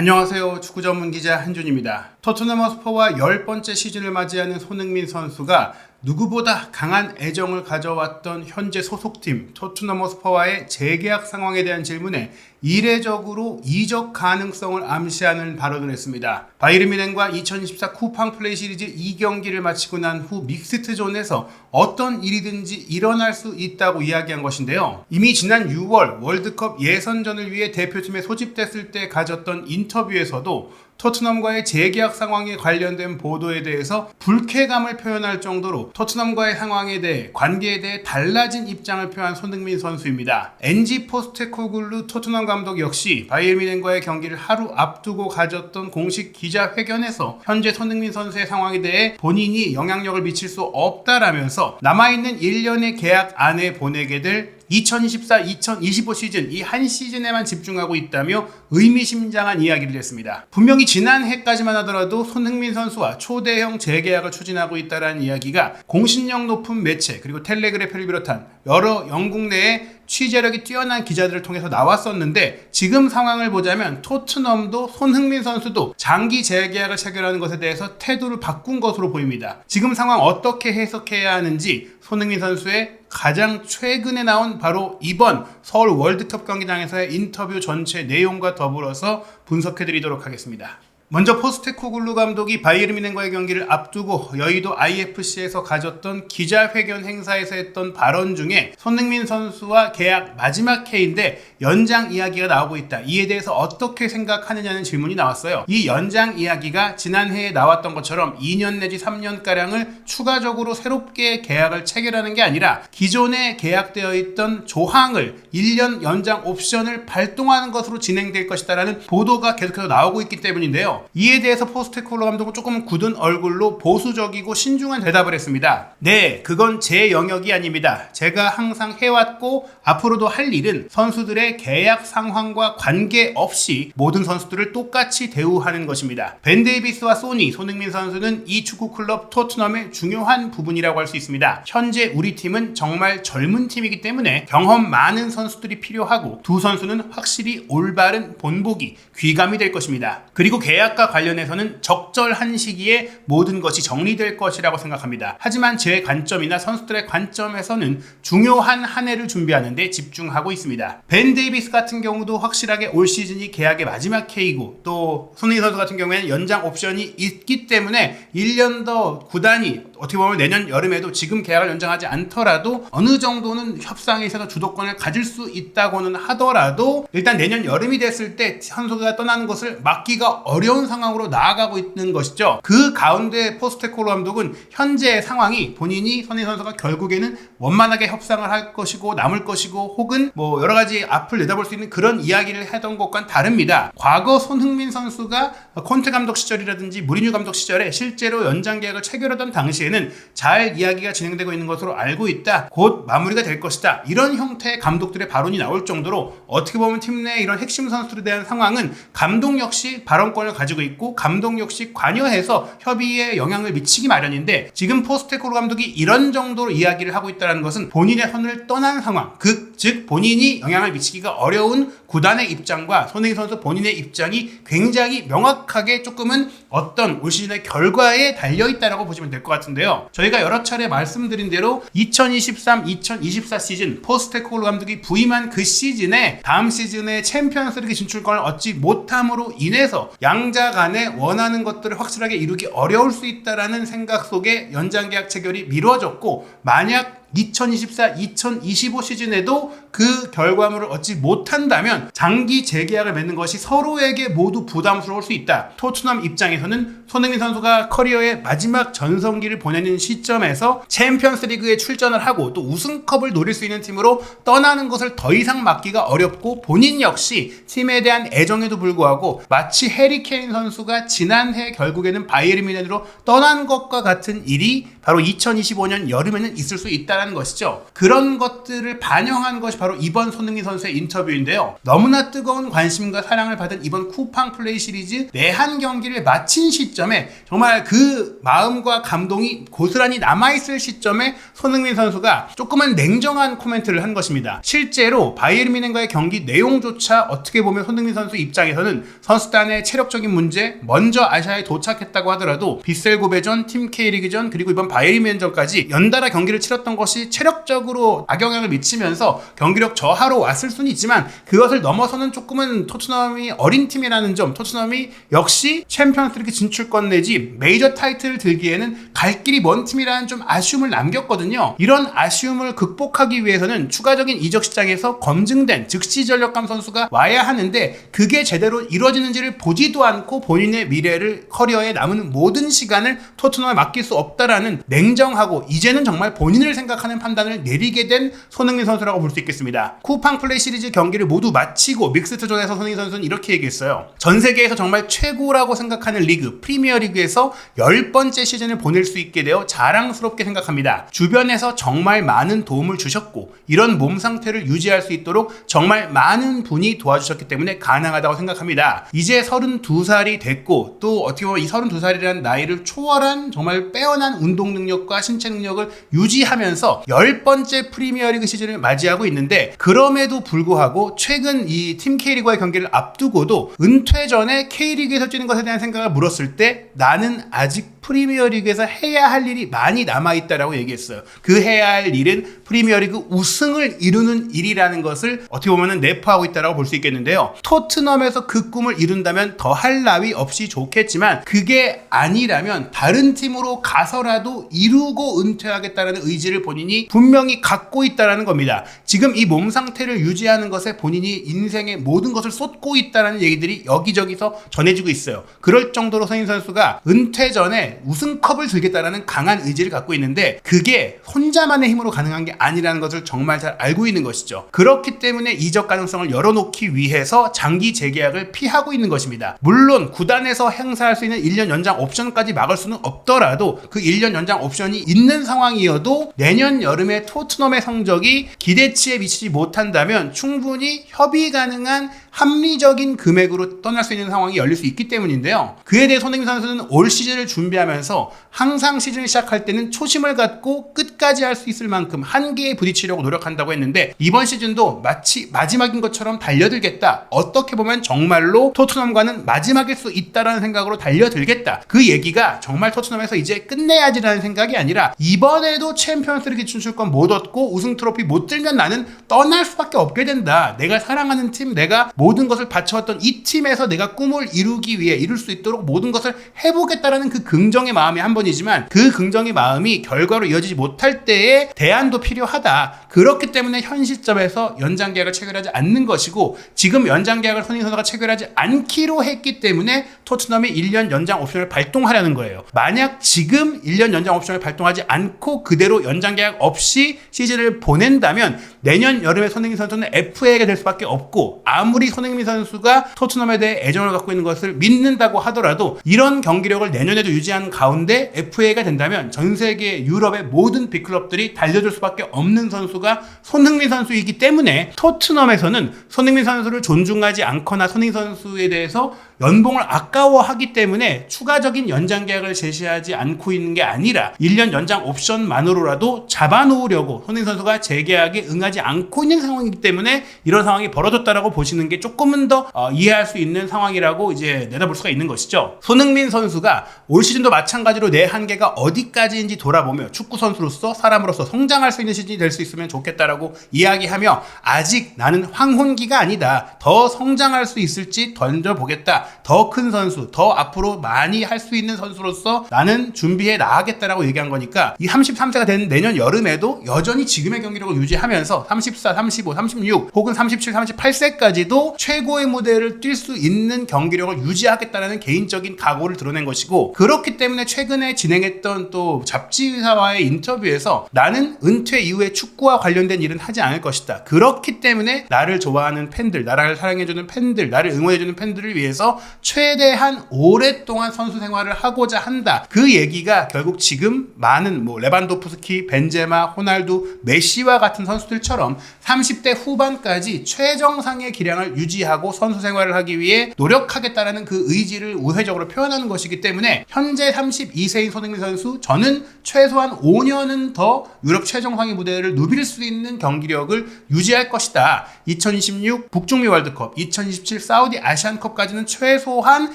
안녕하세요. 축구 전문 기자 한준입니다. 토트넘 허스퍼와 10번째 시즌을 맞이하는 손흥민 선수가 누구보다 강한 애정을 가져왔던 현재 소속팀 토트넘 허스퍼와의 재계약 상황에 대한 질문에 이례적으로 이적 가능성을 암시하는 발언을 했습니다. 바이에른 뮌헨과 2024 쿠팡 플레이 시리즈 2경기를 마치고 난 후 믹스트 존에서 어떤 일이든지 일어날 수 있다고 이야기한 것인데요. 이미 지난 6월 월드컵 예선전을 위해 대표팀에 소집됐을 때 가졌던 인터뷰에서도 토트넘과의 재계약 상황에 관련된 보도에 대해서 불쾌감을 표현할 정도로 토트넘과의 상황에 대해 관계에 대해 달라진 입장을 표한 손흥민 선수입니다. 엔지 포스테코글루 토트넘 감독 역시 바이에른 뮌헨과의 경기를 하루 앞두고 가졌던 공식 기자회견에서 현재 손흥민 선수의 상황에 대해 본인이 영향력을 미칠 수 없다라면서 남아있는 1년의 계약 안에 보내게 될 2024-2025 시즌 이 한 시즌에만 집중하고 있다며 의미심장한 이야기를 했습니다. 분명히 지난해까지만 하더라도 손흥민 선수와 초대형 재계약을 추진하고 있다는 이야기가 공신력 높은 매체 그리고 텔레그래프를 비롯한 여러 영국 내의 취재력이 뛰어난 기자들을 통해서 나왔었는데 지금 상황을 보자면 토트넘도 손흥민 선수도 장기 재계약을 체결하는 것에 대해서 태도를 바꾼 것으로 보입니다. 지금 상황 어떻게 해석해야 하는지 손흥민 선수의 가장 최근에 나온 바로 이번 서울 월드컵 경기장에서의 인터뷰 전체 내용과 더불어서 분석해드리도록 하겠습니다. 먼저 포스테코글루 감독이 바이에른 뮌헨과의 경기를 앞두고 여의도 IFC에서 가졌던 기자회견 행사에서 했던 발언 중에 손흥민 선수와 계약 마지막 해인데 연장 이야기가 나오고 있다. 이에 대해서 어떻게 생각하느냐는 질문이 나왔어요. 이 연장 이야기가 지난해에 나왔던 것처럼 2년 내지 3년가량을 추가적으로 새롭게 계약을 체결하는 게 아니라 기존에 계약되어 있던 조항을 1년 연장 옵션을 발동하는 것으로 진행될 것이다라는 보도가 계속해서 나오고 있기 때문인데요. 이에 대해서 포스테코글루 감독은 조금 굳은 얼굴로 보수적이고 신중한 대답을 했습니다. 네, 그건 제 영역이 아닙니다. 제가 항상 해왔고 앞으로도 할 일은 선수들의 계약 상황과 관계없이 모든 선수들을 똑같이 대우하는 것입니다. 벤 데이비스와 소니, 손흥민 선수는 이 축구클럽 토트넘의 중요한 부분이라고 할 수 있습니다. 현재 우리 팀은 정말 젊은 팀이기 때문에 경험 많은 선수들이 필요하고 두 선수는 확실히 올바른 본보기, 귀감이 될 것입니다. 그리고 계약과 관련해서는 적절한 시기에 모든 것이 정리될 것이라고 생각합니다. 하지만 제 관점이나 선수들의 관점에서는 중요한 한 해를 준비하는 데 집중하고 있습니다. 벤 데이비스 같은 경우도 확실하게 올 시즌이 계약의 마지막 해이고 또 손흥민 선수 같은 경우에는 연장 옵션이 있기 때문에 1년 더 구단이 어떻게 보면 내년 여름에도 지금 계약을 연장하지 않더라도 어느 정도는 협상에 있어서 주도권을 가질 수 있다고는 하더라도 일단 내년 여름이 됐을 때 선수가 떠나는 것을 막기가 어려운 상황으로 나아가고 있는 것이죠. 그 가운데 포스테코글루 감독은 현재의 상황이 본인이 손흥민 선수가 결국에는 원만하게 협상을 할 것이고 남을 것이고 혹은 뭐 여러 가지 앞을 내다볼 수 있는 그런 이야기를 하던 것과는 다릅니다. 과거 손흥민 선수가 콘테 감독 시절이라든지 무리뉴 감독 시절에 실제로 연장 계약을 체결하던 당시에는 잘 이야기가 진행되고 있는 것으로 알고 있다. 곧 마무리가 될 것이다. 이런 형태의 감독들의 발언이 나올 정도로 어떻게 보면 팀 내 이런 핵심 선수들에 대한 상황은 감독 역시 발언권을 가지고 있고 감독 역시 관여해서 협의에 영향을 미치기 마련인데 지금 포스테코글루 감독이 이런 정도로 이야기를 하고 있다는 것은 본인의 선을 떠난 상황, 즉 본인이 영향을 미치기가 어려운 구단의 입장과 손흥민 선수 본인의 입장이 굉장히 명확하게 조금은 어떤 올 시즌의 결과에 달려있다라고 보시면 될 것 같은데요. 저희가 여러 차례 말씀드린 대로 2023-2024 시즌 포스테코글루 감독이 부임한 그 시즌에 다음 시즌에 챔피언스리그 진출권을 얻지 못함으로 인해서 양자 간에 원하는 것들을 확실하게 이루기 어려울 수 있다라는 생각 속에 연장 계약 체결이 미뤄졌고 만약 2024-2025 시즌에도 그 결과물을 얻지 못한다면 장기 재계약을 맺는 것이 서로에게 모두 부담스러울 수 있다. 토트넘 입장에서는 손흥민 선수가 커리어의 마지막 전성기를 보내는 시점에서 챔피언스 리그에 출전을 하고 또 우승컵을 노릴 수 있는 팀으로 떠나는 것을 더 이상 막기가 어렵고 본인 역시 팀에 대한 애정에도 불구하고 마치 해리 케인 선수가 지난해 결국에는 바이에른 뮌헨으로 떠난 것과 같은 일이 바로 2025년 여름에는 있을 수 있다는 있다라는 것이죠. 그런 것들을 반영한 것이 바로 이번 손흥민 선수의 인터뷰인데요. 너무나 뜨거운 관심과 사랑을 받은 이번 쿠팡 플레이 시리즈 내한 경기를 마친 시점에 정말 그 마음과 감동이 고스란히 남아있을 시점에 손흥민 선수가 조금은 냉정한 코멘트를 한 것입니다. 실제로 바이에른 뮌헨과의 경기 내용조차 어떻게 보면 손흥민 선수 입장에서는 선수단의 체력적인 문제, 먼저 아시아에 도착했다고 하더라도 빗셀 고베전, 팀 K리그전, 그리고 이번 바이에른 뮌헨전까지 연달아 경기를 치렀던 것이 체력적으로 악영향을 미치면서 경기력 저하로 왔을 수는 있지만 그것을 넘어서는 조금은 토트넘이 어린 팀이라는 점, 토트넘이 역시 챔피언스리그 진출권 내지 메이저 타이틀을 들기에는 갈 길이 먼 팀이라는 좀 아쉬움을 남겼거든요. 이런 아쉬움을 극복하기 위해서는 추가적인 이적 시장에서 검증된 즉시 전력감 선수가 와야 하는데 그게 제대로 이루어지는지를 보지도 않고 본인의 미래를 커리어에 남은 모든 시간을 토트넘에 맡길 수 없다라는 냉정하고 이제는 정말 본인을 생각하는 판단을 내리게 된 손흥민 선수라고 볼 수 있겠습니다. 쿠팡 플레이 시리즈 경기를 모두 마치고 믹스트존에서 손흥민 선수는 이렇게 얘기했어요. 전 세계에서 정말 최고라고 생각하는 리그 프리미어 리그에서 10번째 시즌을 보낼 수 있게 되어 자랑스럽게 생각합니다. 주변에서 정말 많은 도움을 주셨고 이런 몸 상태를 유지할 수 있도록 정말 많은 분이 도와주셨기 때문에 가능하다고 생각합니다. 이제 32살이 됐고 또 어떻게 보면 이 32살이라는 나이를 초월한 정말 빼어난 운동 능력과 신체 능력을 유지하면서 10번째 프리미어리그 시즌을 맞이하고 있는데 그럼에도 불구하고 최근 이 팀 K리그와의 경기를 앞두고도 은퇴 전에 K리그에서 뛰는 것에 대한 생각을 물었을 때 나는 아직 프리미어리그에서 해야 할 일이 많이 남아있다라고 얘기했어요. 그 해야 할 일은 프리미어리그 우승을 이루는 일이라는 것을 어떻게 보면 내포하고 있다라고 볼 수 있겠는데요. 토트넘에서 그 꿈을 이룬다면 더할 나위 없이 좋겠지만 그게 아니라면 다른 팀으로 가서라도 이루고 은퇴하겠다는 의지를 본인이 분명히 갖고 있다는 겁니다. 지금 이 몸 상태를 유지하는 것에 본인이 인생의 모든 것을 쏟고 있다는 얘기들이 여기저기서 전해지고 있어요. 그럴 정도로 손흥민 선수가 은퇴 전에 우승컵을 들겠다라는 강한 의지를 갖고 있는데 그게 혼자만의 힘으로 가능한 게 아니라는 것을 정말 잘 알고 있는 것이죠. 그렇기 때문에 이적 가능성을 열어놓기 위해서 장기 재계약을 피하고 있는 것입니다. 물론 구단에서 행사할 수 있는 1년 연장 옵션까지 막을 수는 없더라도 그 1년 연장 옵션이 있는 상황이어도 내년 여름에 토트넘의 성적이 기대치에 미치지 못한다면 충분히 협의 가능한 합리적인 금액으로 떠날 수 있는 상황이 열릴 수 있기 때문인데요. 그에 대해 손흥민 선수는 올 시즌을 준비하면서 항상 시즌을 시작할 때는 초심을 갖고 끝까지 할 수 있을 만큼 한계에 부딪히려고 노력한다고 했는데 이번 시즌도 마치 마지막인 것처럼 달려들겠다. 어떻게 보면 정말로 토트넘과는 마지막일 수 있다라는 생각으로 달려들겠다. 그 얘기가 정말 토트넘에서 이제 끝내야지라는 생각이 아니라 이번에도 챔피언스리그 진출권 못 얻고 우승 트로피 못 들면 나는 떠날 수밖에 없게 된다. 내가 사랑하는 팀, 내가 모든 것을 바쳐왔던 이 팀에서 내가 꿈을 이루기 위해 이룰 수 있도록 모든 것을 해보겠다라는 그 긍정의 마음이 한 번이지만 그 긍정의 마음이 결과로 이어지지 못할 때에 대안도 필요하다. 그렇기 때문에 현 시점에서 연장 계약을 체결하지 않는 것이고 지금 연장 계약을 손흥민 선수가 체결하지 않기로 했기 때문에 토트넘이 1년 연장 옵션을 발동하려는 거예요. 만약 지금 1년 연장 옵션을 발동하지 않고 그대로 연장 계약 없이 시즌을 보낸다면 내년 여름에 손흥민 선수는 FA가 될 수밖에 없고 아무리 손흥민 선수가 토트넘에 대해 애정을 갖고 있는 것을 믿는다고 하더라도 이런 경기력을 내년에도 유지하는 가운데 FA가 된다면 전 세계 유럽의 모든 빅클럽들이 달려들 수밖에 없는 선수가 손흥민 선수이기 때문에 토트넘에서는 손흥민 선수를 존중하지 않거나 손흥민 선수에 대해서 연봉을 아까워하기 때문에 추가적인 연장 계약을 제시하지 않고 있는 게 아니라 1년 연장 옵션만으로라도 잡아놓으려고 손흥민 선수가 재계약에 응하지 않고 있는 상황이기 때문에 이런 상황이 벌어졌다라고 보시는 게 조금은 더 이해할 수 있는 상황이라고 이제 내다볼 수가 있는 것이죠. 손흥민 선수가 올 시즌도 마찬가지로 내 한계가 어디까지인지 돌아보며 축구 선수로서 사람으로서 성장할 수 있는 시즌이 될 수 있으면 좋겠다라고 이야기하며 아직 나는 황혼기가 아니다. 더 성장할 수 있을지 던져보겠다. 더 큰 선수, 더 앞으로 많이 할 수 있는 선수로서 나는 준비해 나가겠다라고 얘기한 거니까 이 33세가 된 내년 여름에도 여전히 지금의 경기력을 유지하면서 해서 34, 35, 36 혹은 37, 38세까지도 최고의 무대를 뛸 수 있는 경기력을 유지하겠다는 개인적인 각오를 드러낸 것이고, 그렇기 때문에 최근에 진행했던 또 잡지사와의 인터뷰에서 나는 은퇴 이후에 축구와 관련된 일은 하지 않을 것이다. 그렇기 때문에 나를 좋아하는 팬들, 나를 사랑해주는 팬들, 나를 응원해주는 팬들을 위해서 최대한 오랫동안 선수 생활을 하고자 한다. 그 얘기가 결국 지금 많은 레반도프스키, 벤제마, 호날두, 메시와 같은 선수들처럼 30대 후반까지 최정상의 기량을 유지하고 선수 생활을 하기 위해 노력하겠다라는 그 의지를 우회적으로 표현하는 것이기 때문에 현재 32세인 손흥민 선수, 저는 최소한 5년은 더 유럽 최정상의 무대를 누빌 수 있는 경기력을 유지할 것이다. 2026 북중미 월드컵, 2027 사우디 아시안컵까지는 최소한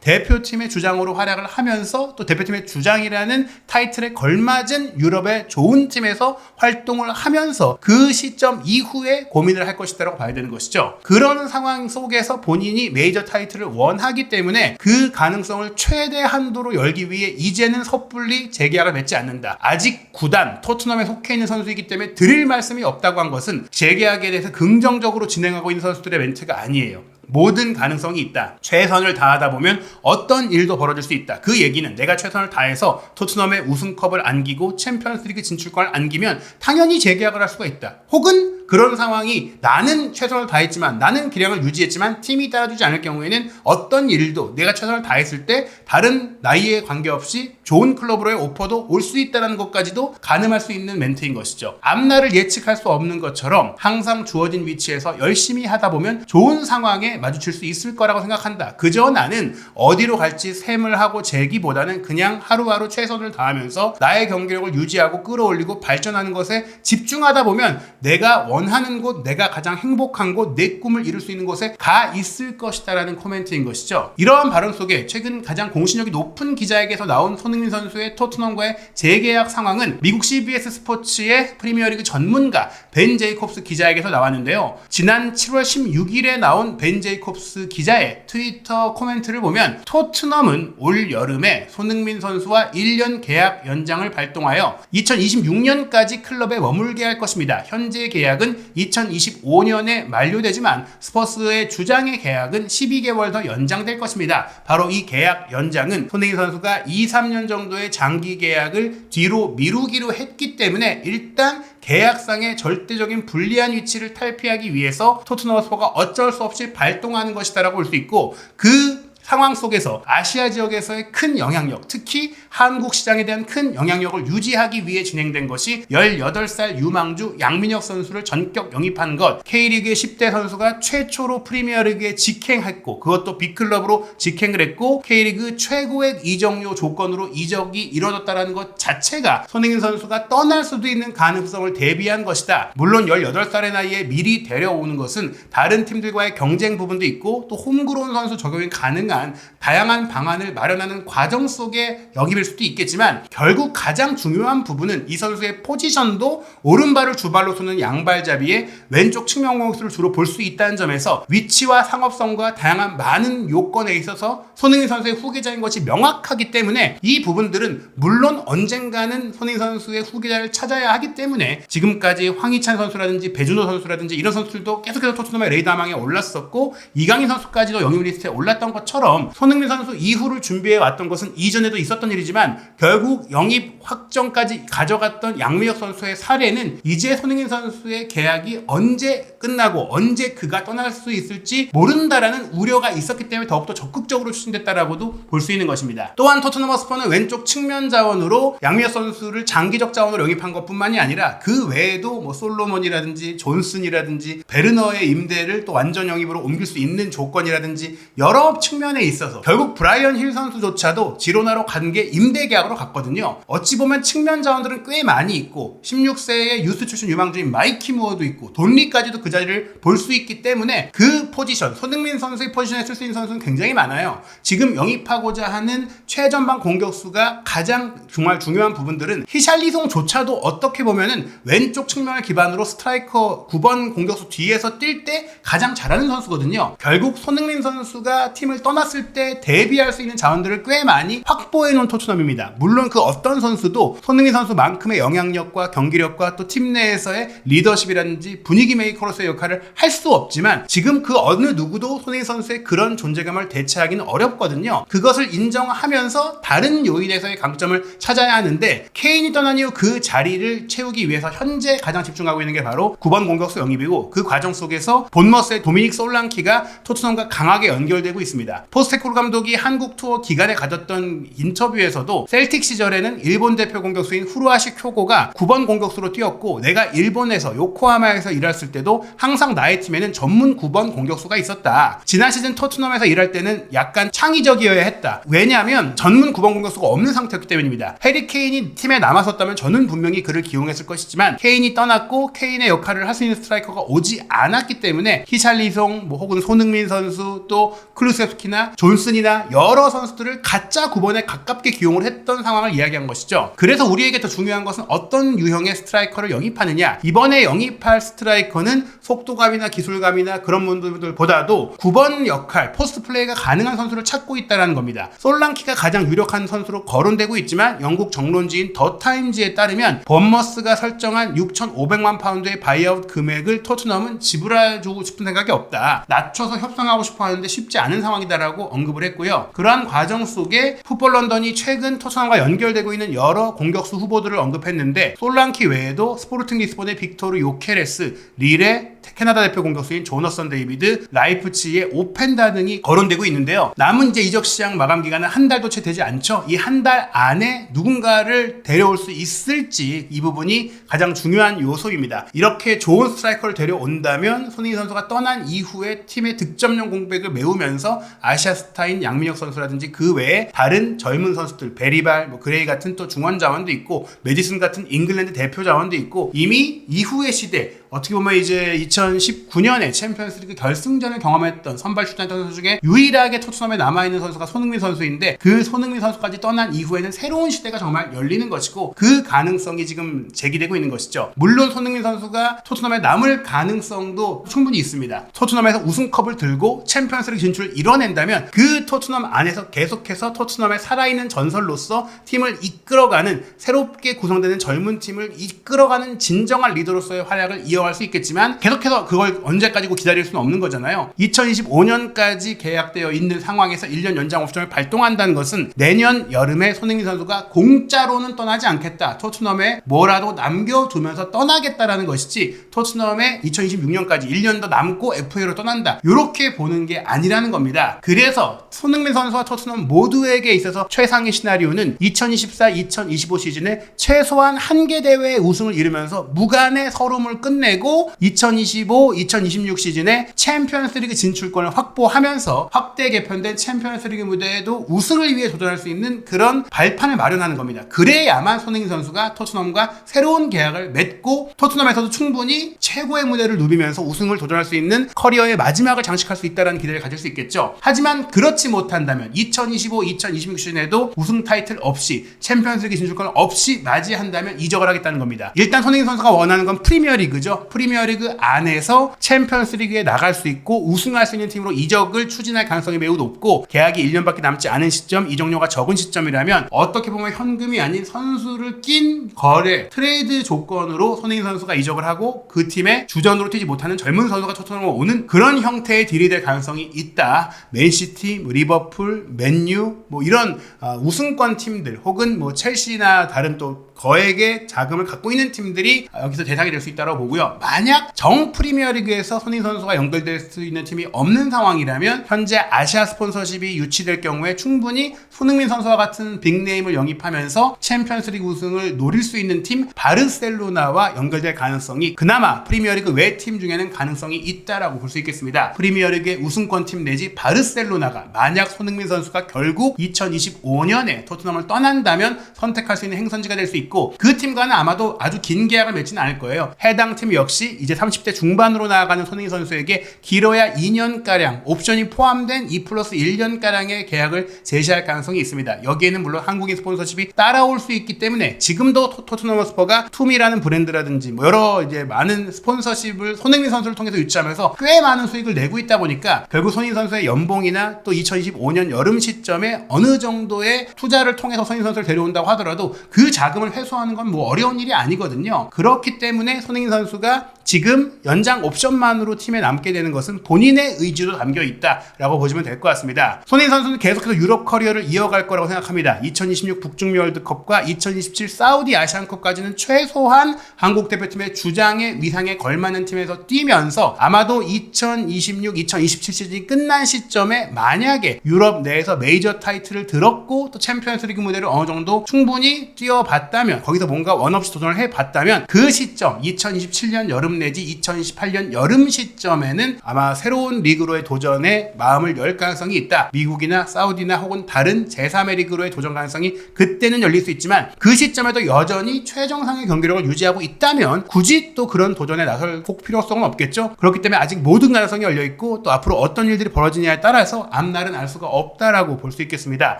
대표팀의 주장으로 활약을 하면서 또 대표팀의 주장이라는 타이틀에 걸맞은 유럽의 좋은 팀에서 활동을 하면서 그 시점 이후에 고민을 할 것이다라고 봐야 되는 것이죠. 그런 상황 속에서 본인이 메이저 타이틀을 원하기 때문에 그 가능성을 최대한도로 열기 위해 이제는 섣불리 재계약을 맺지 않는다. 아직 구단 토트넘에 속해 있는 선수이기 때문에 드릴 말씀이 없다고 한 것은 재계약에 대해서 긍정적으로 진행하고 있는 선수들의 멘트가 아니에요. 모든 가능성이 있다. 최선을 다하다 보면 어떤 일도 벌어질 수 있다. 그 얘기는 내가 최선을 다해서 토트넘의 우승컵을 안기고 챔피언스리그 진출권을 안기면 당연히 재계약을 할 수가 있다. 혹은 그런 상황이 나는 최선을 다했지만, 나는 기량을 유지했지만 팀이 따라주지 않을 경우에는 어떤 일도 내가 최선을 다했을 때 다른 나이에 관계없이 좋은 클럽으로의 오퍼도 올 수 있다는 것까지도 가늠할 수 있는 멘트인 것이죠. 앞날을 예측할 수 없는 것처럼 항상 주어진 위치에서 열심히 하다 보면 좋은 상황에 마주칠 수 있을 거라고 생각한다. 그저 나는 어디로 갈지 셈을 하고 재기보다는 그냥 하루하루 최선을 다하면서 나의 경기력을 유지하고 끌어올리고 발전하는 것에 집중하다 보면 내가 원하는 곳, 내가 가장 행복한 곳, 내 꿈을 이룰 수 있는 곳에 가 있을 것이다 라는 코멘트인 것이죠. 이러한 발언 속에 최근 가장 공신력이 높은 기자에게서 나온 손흥민 선수의 토트넘과의 재계약 상황은 미국 CBS 스포츠의 프리미어리그 전문가 벤 제이콥스 기자에게서 나왔는데요. 지난 7월 16일에 나온 벤 제이콥스 기자의 트위터 코멘트를 보면 토트넘은 올 여름에 손흥민 선수와 1년 계약 연장을 발동하여 2026년까지 클럽에 머물게 할 것입니다. 현재 계약은 2025년에 만료되지만 스퍼스의 주장의 계약은 12개월 더 연장될 것입니다. 바로 이 계약 연장은 손흥민 선수가 2-3년 정도의 장기 계약을 뒤로 미루기로 했기 때문에 일단 계약상의 절대적인 불리한 위치를 탈피하기 위해서 토트넘 허스퍼가 어쩔 수 없이 발동하는 것이다라고 볼 수 있고, 그 상황 속에서 아시아 지역에서의 큰 영향력, 특히 한국 시장에 대한 큰 영향력을 유지하기 위해 진행된 것이 18살 유망주 양민혁 선수를 전격 영입한 것, K리그의 10대 선수가 최초로 프리미어리그에 직행했고 그것도 빅클럽으로 직행을 했고 K리그 최고액 이적료 조건으로 이적이 이뤄졌다는 것 자체가 손흥민 선수가 떠날 수도 있는 가능성을 대비한 것이다. 물론 18살의 나이에 미리 데려오는 것은 다른 팀들과의 경쟁 부분도 있고 또 홈그로운 선수 적용이 가능한 다양한 방안을 마련하는 과정 속에 영입일 수도 있겠지만, 결국 가장 중요한 부분은 이 선수의 포지션도 오른발을 주발로 쏘는 양발잡이의 왼쪽 측면 공격수를 주로 볼 수 있다는 점에서 위치와 상업성과 다양한 많은 요건에 있어서 손흥민 선수의 후계자인 것이 명확하기 때문에 이 부분들은 물론 언젠가는 손흥민 선수의 후계자를 찾아야 하기 때문에 지금까지 황희찬 선수라든지 배준호 선수라든지 이런 선수들도 계속해서 토트넘의 레이더망에 올랐었고 이강인 선수까지도 영입 리스트에 올랐던 것처럼 손흥민 선수 이후를 준비해 왔던 것은 이전에도 있었던 일이지만 결국 영입 확정까지 가져갔던 양민혁 선수의 사례는 이제 손흥민 선수의 계약이 언제 끝나고 언제 그가 떠날 수 있을지 모른다라는 우려가 있었기 때문에 더욱더 적극적으로 추진됐다라고도 볼 수 있는 것입니다. 또한 토트넘 허스퍼는 왼쪽 측면 자원으로 양민혁 선수를 장기적 자원으로 영입한 것뿐만이 아니라 그 외에도 솔로몬이라든지 존슨이라든지 베르너의 임대를 또 완전 영입으로 옮길 수 있는 조건이라든지 여러 측면에 있어서 결국 브라이언 힐 선수조차도 지로나로 간 게 임대 계약으로 갔거든요. 어찌 보면 측면 자원들은 꽤 많이 있고 16세의 유스 출신 유망주인 마이키 무어도 있고 돈리까지도 그 자리를 볼 수 있기 때문에 그 포지션, 손흥민 선수의 포지션에 쓸 수 있는 선수는 굉장히 많아요. 지금 영입하고자 하는 최전방 공격수가 가장 정말 중요한 부분들은 히샬리송조차도 어떻게 보면은 왼쪽 측면을 기반으로 스트라이커 9번 공격수 뒤에서 뛸 때 가장 잘하는 선수거든요. 결국 손흥민 선수가 팀을 떠나 남았을 때 대비할 수 있는 자원들을 꽤 많이 확보해 놓은 토트넘입니다. 물론 그 어떤 선수도 손흥민 선수만큼의 영향력과 경기력과 또 팀 내에서의 리더십이라든지 분위기 메이커로서의 역할을 할 수 없지만 지금 그 어느 누구도 손흥민 선수의 그런 존재감을 대체하기는 어렵거든요. 그것을 인정하면서 다른 요인에서의 강점을 찾아야 하는데, 케인이 떠난 이후 그 자리를 채우기 위해서 현재 가장 집중하고 있는 게 바로 9번 공격수 영입이고, 그 과정 속에서 본머스의 도미닉 솔랑키가 토트넘과 강하게 연결되고 있습니다. 포스테코글루 감독이 한국 투어 기간에 가졌던 인터뷰에서도 셀틱 시절에는 일본 대표 공격수인 후루아시 쿄고가 9번 공격수로 뛰었고, 내가 일본에서 요코하마에서 일했을 때도 항상 나의 팀에는 전문 9번 공격수가 있었다. 지난 시즌 토트넘에서 일할 때는 약간 창의적이어야 했다. 왜냐하면 전문 9번 공격수가 없는 상태였기 때문입니다. 해리 케인이 팀에 남았었다면 저는 분명히 그를 기용했을 것이지만, 케인이 떠났고 케인의 역할을 할 수 있는 스트라이커가 오지 않았기 때문에 히샬리송, 혹은 손흥민 선수, 또 클루세프키나 존슨이나 여러 선수들을 가짜 9번에 가깝게 기용을 했던 상황을 이야기한 것이죠. 그래서 우리에게 더 중요한 것은 어떤 유형의 스트라이커를 영입하느냐. 이번에 영입할 스트라이커는 속도감이나 기술감이나 그런 분들보다도 9번 역할, 포스트 플레이가 가능한 선수를 찾고 있다는 겁니다. 솔랑키가 가장 유력한 선수로 거론되고 있지만, 영국 정론지인 더 타임즈에 따르면 본머스가 설정한 6,500만 파운드의 바이아웃 금액을 토트넘은 지불해주고 싶은 생각이 없다. 낮춰서 협상하고 싶어 하는데 쉽지 않은 상황이다라고 언급을 했고요. 그러한 과정 속에 풋볼 런던이 최근 토트넘과 연결되고 있는 여러 공격수 후보들을 언급했는데, 솔랑키 외에도 스포르팅 리스본의 빅토르 요케레스, 릴의 캐나다 대표 공격수인 조너선 데이비드, 라이프치히의 오펜다 등이 거론되고 있는데요. 남은 이제 이적 시장 마감 기간은 한 달도 채 되지 않죠. 이 한 달 안에 누군가를 데려올 수 있을지, 이 부분이 가장 중요한 요소입니다. 이렇게 좋은 스트라이커를 데려온다면 손흥민 선수가 떠난 이후에 팀의 득점력 공백을 메우면서 아시아 스타인 양민혁 선수라든지 그 외에 다른 젊은 선수들, 베리발, 그레이 같은 또 중원 자원도 있고, 메디슨 같은 잉글랜드 대표 자원도 있고, 이미 이후의 시대, 어떻게 보면 이제 2019년에 챔피언스리그 결승전을 경험했던 선발 출전했던 선수 중에 유일하게 토트넘에 남아있는 선수가 손흥민 선수인데, 그 손흥민 선수까지 떠난 이후에는 새로운 시대가 정말 열리는 것이고, 그 가능성이 지금 제기되고 있는 것이죠. 물론 손흥민 선수가 토트넘에 남을 가능성도 충분히 있습니다. 토트넘에서 우승컵을 들고 챔피언스리그 진출을 이뤄낸다면 그 토트넘 안에서 계속해서 토트넘의 살아있는 전설로서 팀을 이끌어가는, 새롭게 구성되는 젊은 팀을 이끌어가는 진정한 리더로서의 활약을 이어갈 수 있겠지만, 계속해서 그걸 언제까지고 기다릴 수는 없는 거잖아요. 2025년까지 계약되어 있는 상황에서 1년 연장 옵션을 발동한다는 것은 내년 여름에 손흥민 선수가 공짜로는 떠나지 않겠다, 토트넘에 뭐라도 남겨두면서 떠나겠다라는 것이지, 토트넘에 2026년까지 1년 더 남고 FA로 떠난다, 이렇게 보는 게 아니라는 겁니다. 그래서 손흥민 선수와 토트넘 모두에게 있어서 최상의 시나리오는 2024-2025 시즌에 최소한 한 개 대회의 우승을 이루면서 무관의 서름을 끝내고 2025-2026 시즌에 챔피언스리그 진출권을 확보하면서 확대 개편된 챔피언스리그 무대에도 우승을 위해 도전할 수 있는 그런 발판을 마련하는 겁니다. 그래야만 손흥민 선수가 토트넘과 새로운 계약을 맺고 토트넘에서도 충분히 최고의 무대를 누비면서 우승을 도전할 수 있는 커리어의 마지막을 장식할 수 있다는 기대를 가질 수 있겠죠. 하지만 그렇지 못한다면 2025-2026 시즌에도 우승 타이틀 없이, 챔피언스리그 진출권 없이 맞이한다면 이적을 하겠다는 겁니다. 일단 손흥민 선수가 원하는 건 프리미어리그죠. 프리미어리그 안에서 챔피언스리그에 나갈 수 있고 우승할 수 있는 팀으로 이적을 추진할 가능성이 매우 높고, 계약이 1년밖에 남지 않은 시점, 이적료가 적은 시점이라면 어떻게 보면 현금이 아닌 선수를 낀 거래, 트레이드 조건으로 손흥민 선수가 이적을 하고 그 팀의 주전으로 뛰지 못하는 젊은 선수가 토트넘으로 오는 그런 형태의 딜이 될 가능성이 있다. 맨시티, 리버풀, 맨유, 이런 우승권 팀들, 혹은 첼시나 다른 또 거액의 자금을 갖고 있는 팀들이 여기서 대상이 될 수 있다고 보고요. 만약 정 프리미어리그에서 손흥민 선수가 연결될 수 있는 팀이 없는 상황이라면, 현재 아시아 스폰서십이 유치될 경우에 충분히 손흥민 선수와 같은 빅네임을 영입하면서 챔피언스리그 우승을 노릴 수 있는 팀 바르셀로나와 연결될 가능성이 그나마 프리미어리그 외 팀 중에는 가능성이 있다라고 볼 수 있겠습니다. 프리미어리그의 우승권 팀 내지 바르셀로나가 만약 손흥민 선수가 결국 2025년에 토트넘을 떠난다면 선택할 수 있는 행선지가 될 수 있고, 그 팀과는 아마도 아주 긴 계약을 맺지는 않을 거예요. 해당 팀 역시 이제 30대 중반으로 나아가는 손흥민 선수에게 길어야 2년가량 옵션이 포함된 2+1년가량의 계약을 제시할 가능성이 있습니다. 여기에는 물론 한국인 스폰서십이 따라올 수 있기 때문에 지금도 토트넘 허스퍼가 투미라는 브랜드라든지 뭐 여러 이제 많은 스폰서십을 손흥민 선수를 통해서 유치하면서 꽤 많은 수익을 내고 있다 보니까 결국 손흥민 선수의 연봉이나 또 2025년 여름 시점에 어느 정도의 투자를 통해서 손흥민 선수를 데려온다고 하더라도 그 자금을 회수하는 건 뭐 어려운 일이 아니거든요. 그렇기 때문에 손흥민 선수가 지금 연장 옵션만으로 팀에 남게 되는 것은 본인의 의지도 담겨 있다라고 보시면 될 것 같습니다. 손흥민 선수는 계속해서 유럽 커리어를 이어갈 거라고 생각합니다. 2026 북중미 월드컵과 2027 사우디 아시안컵까지는 최소한 한국 대표팀의 주장의 위상에 걸맞는 팀에서 뛰면서 아마도 2026, 2027 시즌이 끝난 시점에 만약에 유럽 내에서 메이저 타이틀을 들었고 또 챔피언스리그 무대를 어느 정도 충분히 뛰어봤다면 거기서 뭔가 원없이 도전을 해봤다면 그 시점 2027년 여름 내지 2028년 여름 시점에는 아마 새로운 리그로의 도전에 마음을 열 가능성이 있다. 미국이나 사우디나 혹은 다른 제3의 리그로의 도전 가능성이 그때는 열릴 수 있지만 그 시점에도 여전히 최정상의 경기력을 유지하고 있다면 굳이 또 그런 도전에 나설 꼭 필요성은 없겠죠. 그렇기 때문에 아직 모든 가능성이 열려있고 또 앞으로 어떤 일들이 벌어지냐에 따라서 앞날은 알 수가 없다라고 볼 수 있겠습니다.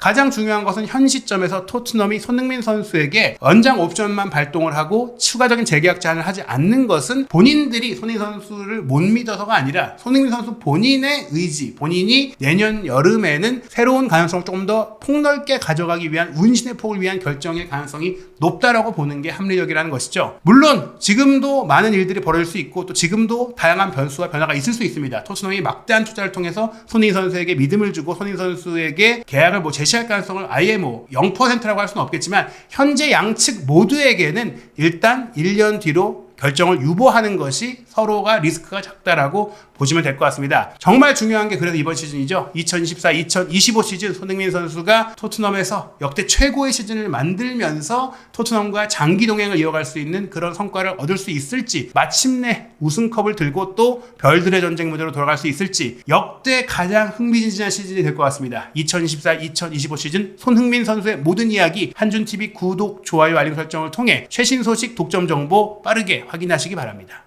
가장 중요한 것은 현 시점에서 토트넘이 손흥민 선수에게 연장 옵션만 발동을 하고 추가적인 재계약 제한을 하지 않는 것은 본인들이 손흥민 선수를 못 믿어서가 아니라 손흥민 선수 본인의 의지, 본인이 내년 여름에는 새로운 가능성을 조금 더 폭넓게 가져가기 위한 운신의 폭을 위한 결정의 가능성이 높다라고 보는 게 합리적이라는 것이죠. 물론 지금도 많은 일들이 벌어질 수 있고 또 지금도 다양한 변수와 변화가 있을 수 있습니다. 토트넘이 막대한 투자를 통해서 손흥민 선수에게 믿음을 주고 손흥민 선수에게 계약을 제시할 가능성을 아예 0%라고 할 수는 없겠지만 현재 양측 모두에게는 일단 1년 뒤로 결정을 유보하는 것이 서로가 리스크가 작다라고 보시면 될 것 같습니다. 정말 중요한 게 그래서 이번 시즌이죠. 2024-2025 시즌 손흥민 선수가 토트넘에서 역대 최고의 시즌을 만들면서 토트넘과 장기 동행을 이어갈 수 있는 그런 성과를 얻을 수 있을지, 마침내 우승컵을 들고 또 별들의 전쟁 무대로 돌아갈 수 있을지 역대 가장 흥미진진한 시즌이 될 것 같습니다. 2024-2025 시즌 손흥민 선수의 모든 이야기 한준TV 구독, 좋아요, 알림 설정을 통해 최신 소식, 독점 정보 빠르게 확인하시기 바랍니다.